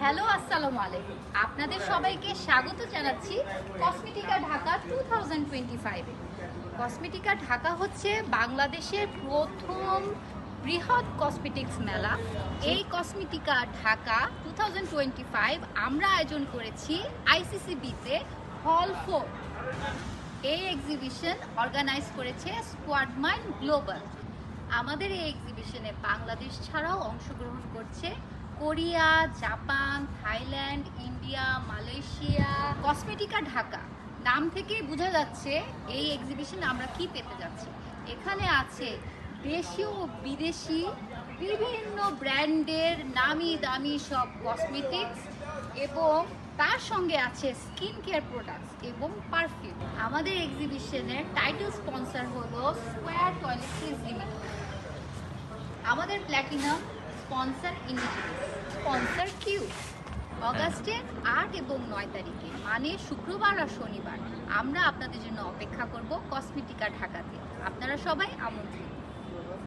Hello, আসসালামু আলাইকুম। আপনাদের সবাইকে স্বাগত জানাচ্ছি কসমেটিকা ঢাকা 2025-এ। কসমেটিকা ঢাকা হচ্ছে বাংলাদেশের প্রথম বৃহৎ কসমেটিক্স মেলা। এই কসমেটিকা ঢাকা 2025 আমরা আয়োজন করেছি আইসিসিবিতে হল 4। এই এক্সিবিশন অর্গানাইজ করেছে স্কোয়াড মাইন্ড গ্লোবাল। আমাদের এই এক্সিবিশনে বাংলাদেশ ছাড়াও অংশগ্রহণ করছে Korea, Japan, Thailand, India, Malaysia. Cosmetica Dhaka নাম থেকেই বোঝা যাচ্ছে এই এক্সিবিশনে আমরা কি পেতে যাচ্ছি। এখানে আছে দেশীয় ও বিদেশি বিভিন্ন ব্র্যান্ডের নামি দামি সব কসমেটিক্স এবং তার সঙ্গে আছে স্কিন কেয়ার প্রোডাক্টস এবং পারফিউম। আমাদের এক্সিবিশনের টাইটেল স্পন্সর হলো স্কোয়ার টয়লেট্রিজ লিমিটেড। আমাদের platinum sponsor indigenous, sponsor Q. অগাস্টের 8 এবং 9 তারিখে মানে শুক্রবার আর শনিবার আমরা আপনাদের জন্য অপেক্ষা করব কসমেটিকা ঢাকাতে। আপনারা সবাই আমন্ত্রিত।